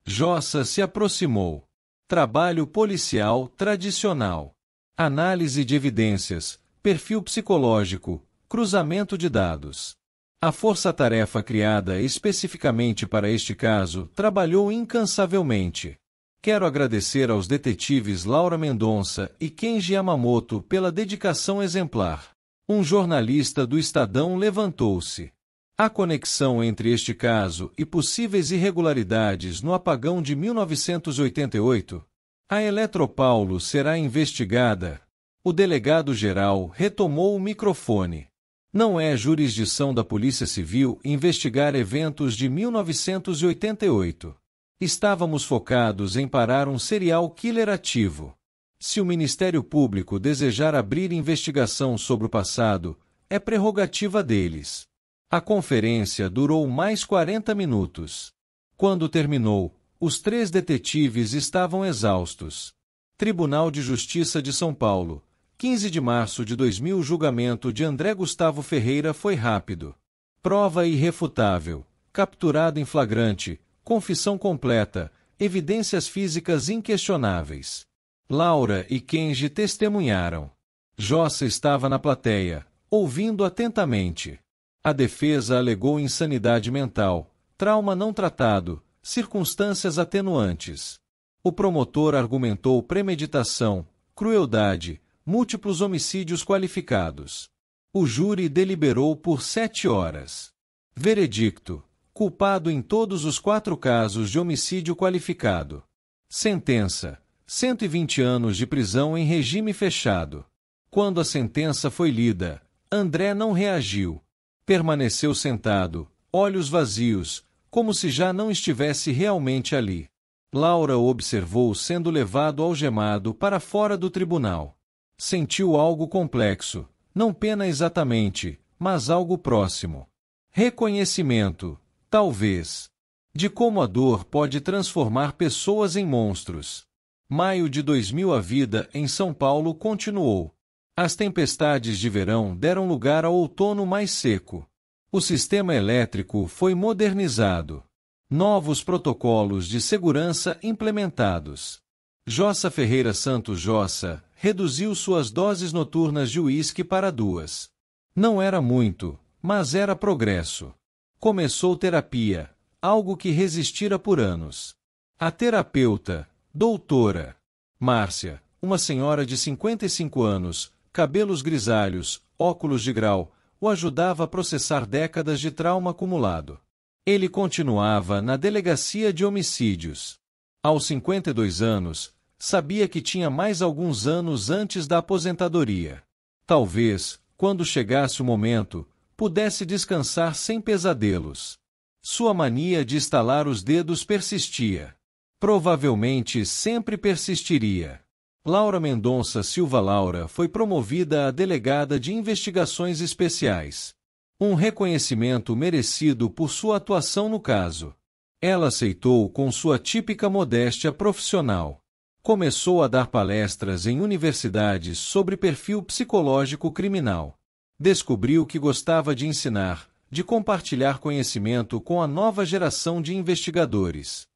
Jossa se aproximou. Trabalho policial tradicional. Análise de evidências, perfil psicológico, cruzamento de dados. A força-tarefa criada especificamente para este caso trabalhou incansavelmente. Quero agradecer aos detetives Laura Mendonça e Kenji Yamamoto pela dedicação exemplar. Um jornalista do Estadão levantou-se. A conexão entre este caso e possíveis irregularidades no apagão de 1988? A Eletropaulo será investigada. O delegado-geral retomou o microfone. Não é jurisdição da Polícia Civil investigar eventos de 1988. Estávamos focados em parar um serial killer ativo. Se o Ministério Público desejar abrir investigação sobre o passado, é prerrogativa deles. A conferência durou mais 40 minutos. Quando terminou, os 3 detetives estavam exaustos. Tribunal de Justiça de São Paulo, 15 de março de 2000. O julgamento de André Gustavo Ferreira foi rápido. Prova irrefutável, capturado em flagrante, confissão completa, evidências físicas inquestionáveis. Laura e Kenji testemunharam. Jossa estava na plateia, ouvindo atentamente. A defesa alegou insanidade mental, trauma não tratado, circunstâncias atenuantes. O promotor argumentou premeditação, crueldade, múltiplos homicídios qualificados. O júri deliberou por 7 horas. Veredicto: culpado em todos os 4 casos de homicídio qualificado. Sentença: 120 anos de prisão em regime fechado. Quando a sentença foi lida, André não reagiu. Permaneceu sentado, olhos vazios, como se já não estivesse realmente ali. Laura o observou sendo levado algemado para fora do tribunal. Sentiu algo complexo, não pena exatamente, mas algo próximo. Reconhecimento, talvez, de como a dor pode transformar pessoas em monstros. Maio de 2000. A vida em São Paulo continuou. As tempestades de verão deram lugar ao outono mais seco. O sistema elétrico foi modernizado. Novos protocolos de segurança implementados. Jossa Ferreira Santos Jossa reduziu suas doses noturnas de uísque para 2. Não era muito, mas era progresso. Começou terapia, algo que resistira por anos. A terapeuta, doutora Márcia, uma senhora de 55 anos, cabelos grisalhos, óculos de grau, o ajudava a processar décadas de trauma acumulado. Ele continuava na delegacia de homicídios. Aos 52 anos, sabia que tinha mais alguns anos antes da aposentadoria. Talvez, quando chegasse o momento, pudesse descansar sem pesadelos. Sua mania de estalar os dedos persistia. Provavelmente sempre persistiria. Laura Mendonça Silva Laura foi promovida a delegada de investigações especiais. Um reconhecimento merecido por sua atuação no caso. Ela aceitou com sua típica modéstia profissional. Começou a dar palestras em universidades sobre perfil psicológico criminal. Descobriu que gostava de ensinar, de compartilhar conhecimento com a nova geração de investigadores.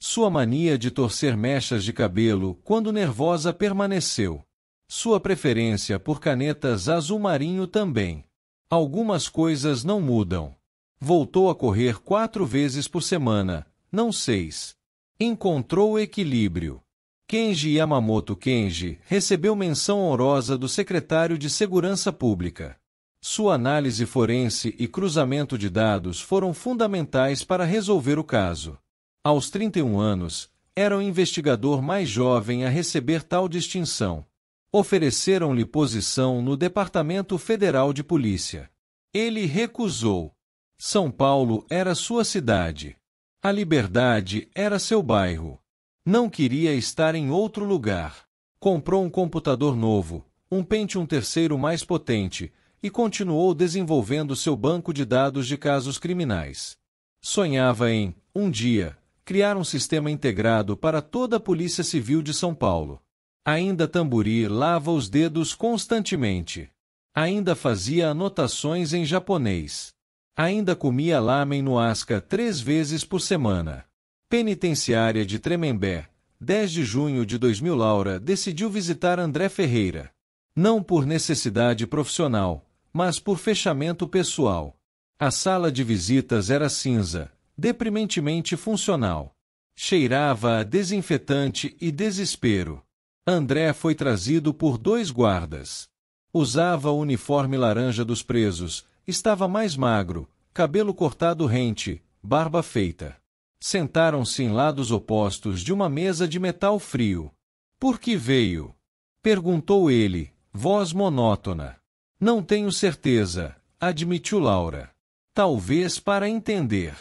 Sua mania de torcer mechas de cabelo quando nervosa permaneceu. Sua preferência por canetas azul marinho também. Algumas coisas não mudam. Voltou a correr 4 vezes por semana, não 6. Encontrou equilíbrio. Kenji Yamamoto Kenji recebeu menção honrosa do secretário de Segurança Pública. Sua análise forense e cruzamento de dados foram fundamentais para resolver o caso. Aos 31 anos, era o investigador mais jovem a receber tal distinção. Ofereceram-lhe posição no Departamento Federal de Polícia. Ele recusou. São Paulo era sua cidade. A Liberdade era seu bairro. Não queria estar em outro lugar. Comprou um computador novo, um Pentium III mais potente, e continuou desenvolvendo seu banco de dados de casos criminais. Sonhava em, um dia, criar um sistema integrado para toda a Polícia Civil de São Paulo. Ainda Tamburi lava os dedos constantemente. Ainda fazia anotações em japonês. Ainda comia lamen no Asca 3 vezes por semana. Penitenciária de Tremembé, 10 de junho de 2000. Laura decidiu visitar André Ferreira. Não por necessidade profissional, mas por fechamento pessoal. A sala de visitas era cinza, deprimentemente funcional. Cheirava a desinfetante e desespero. André foi trazido por 2 guardas. Usava o uniforme laranja dos presos, estava mais magro, cabelo cortado rente, barba feita. Sentaram-se em lados opostos de uma mesa de metal frio. Por que veio? Perguntou ele, voz monótona. Não tenho certeza, admitiu Laura. Talvez para entender.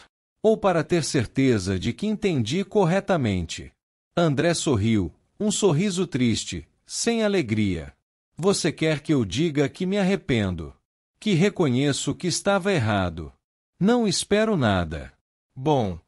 Ou para ter certeza de que entendi corretamente. André sorriu, um sorriso triste, sem alegria. Você quer que eu diga que me arrependo? Que reconheço que estava errado? Não espero nada. Bom,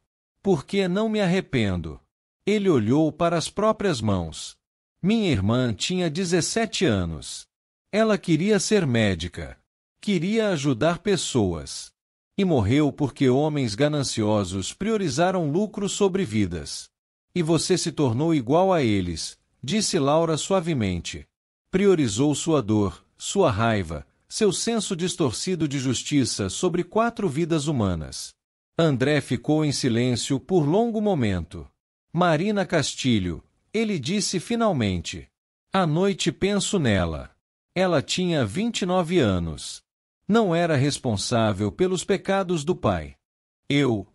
por que não me arrependo? Ele olhou para as próprias mãos. Minha irmã tinha 17 anos. Ela queria ser médica. Queria ajudar pessoas. E morreu porque homens gananciosos priorizaram lucro sobre vidas. E você se tornou igual a eles, disse Laura suavemente. Priorizou sua dor, sua raiva, seu senso distorcido de justiça sobre 4 vidas humanas. André ficou em silêncio por longo momento. Marina Castilho, ele disse finalmente. À noite penso nela. Ela tinha 29 anos. Não era responsável pelos pecados do pai. Eu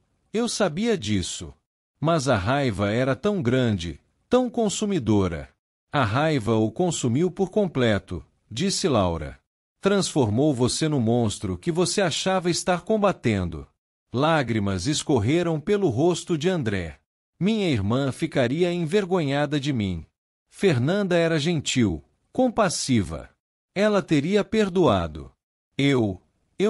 sabia disso. Mas a raiva era tão grande, tão consumidora. A raiva o consumiu por completo, disse Laura. Transformou você no monstro que você achava estar combatendo. Lágrimas escorreram pelo rosto de André. Minha irmã ficaria envergonhada de mim. Fernanda era gentil, compassiva. Ela teria perdoado. Eu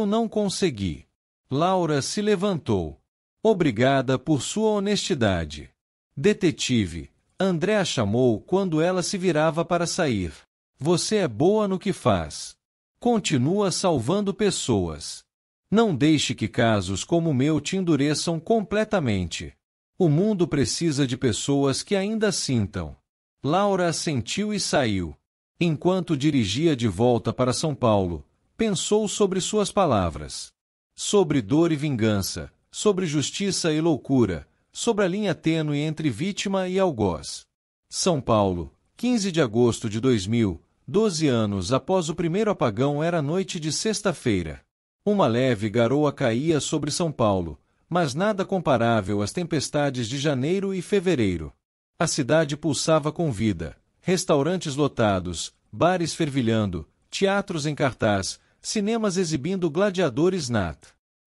não consegui. Laura se levantou. Obrigada por sua honestidade. Detetive, André a chamou quando ela se virava para sair. Você é boa no que faz. Continua salvando pessoas. Não deixe que casos como o meu te endureçam completamente. O mundo precisa de pessoas que ainda sintam. Laura assentiu e saiu. Enquanto dirigia de volta para São Paulo, pensou sobre suas palavras. Sobre dor e vingança, sobre justiça e loucura, sobre a linha tênue entre vítima e algoz. São Paulo, 15 de agosto de 2000, 12 anos após o primeiro apagão. Era noite de sexta-feira. Uma leve garoa caía sobre São Paulo, mas nada comparável às tempestades de janeiro e fevereiro. A cidade pulsava com vida, restaurantes lotados, bares fervilhando, teatros em cartaz, cinemas exibindo Gladiadores Nat.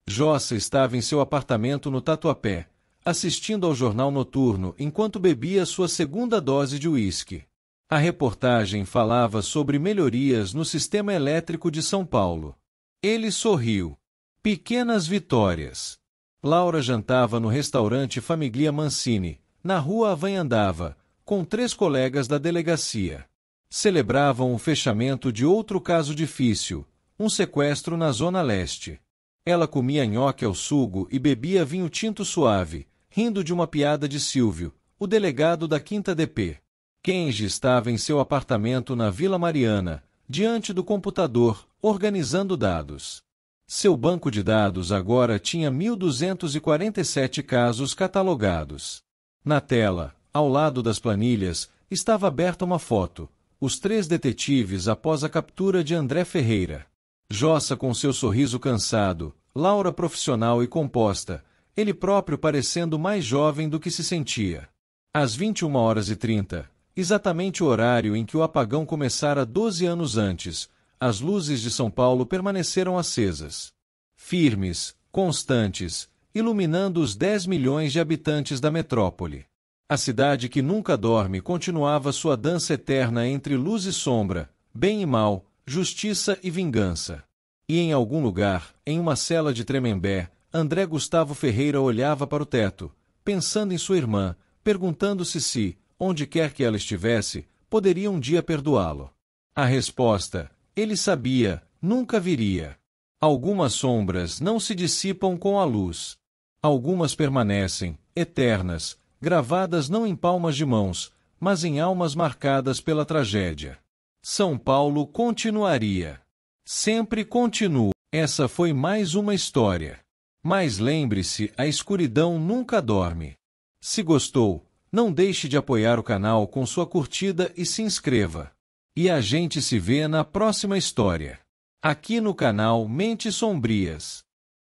Jossa estava em seu apartamento no Tatuapé, assistindo ao jornal noturno enquanto bebia sua segunda dose de uísque. A reportagem falava sobre melhorias no sistema elétrico de São Paulo. Ele sorriu. Pequenas vitórias. Laura jantava no restaurante Famiglia Mancini, na rua Avanhandava, com 3 colegas da delegacia. Celebravam o fechamento de outro caso difícil, um sequestro na Zona Leste. Ela comia nhoque ao sugo e bebia vinho tinto suave, rindo de uma piada de Silvio, o delegado da 5ª DP. Kenji estava em seu apartamento na Vila Mariana, diante do computador, organizando dados. Seu banco de dados agora tinha 1.247 casos catalogados. Na tela, ao lado das planilhas, estava aberta uma foto, os 3 detetives após a captura de André Ferreira. Jossa com seu sorriso cansado, Laura profissional e composta, ele próprio parecendo mais jovem do que se sentia. Às 21h30, exatamente o horário em que o apagão começara 12 anos antes, as luzes de São Paulo permaneceram acesas. Firmes, constantes, iluminando os 10 milhões de habitantes da metrópole. A cidade que nunca dorme continuava sua dança eterna entre luz e sombra, bem e mal, justiça e vingança. E em algum lugar, em uma cela de Tremembé, André Gustavo Ferreira olhava para o teto, pensando em sua irmã, perguntando-se se, onde quer que ela estivesse, poderia um dia perdoá-lo. A resposta, ele sabia, nunca viria. Algumas sombras não se dissipam com a luz. Algumas permanecem, eternas, gravadas não em palmas de mãos, mas em almas marcadas pela tragédia. São Paulo continuaria. Sempre continua. Essa foi mais uma história. Mas lembre-se, a escuridão nunca dorme. Se gostou, não deixe de apoiar o canal com sua curtida e se inscreva. E a gente se vê na próxima história. Aqui no canal Mentes Sombrias.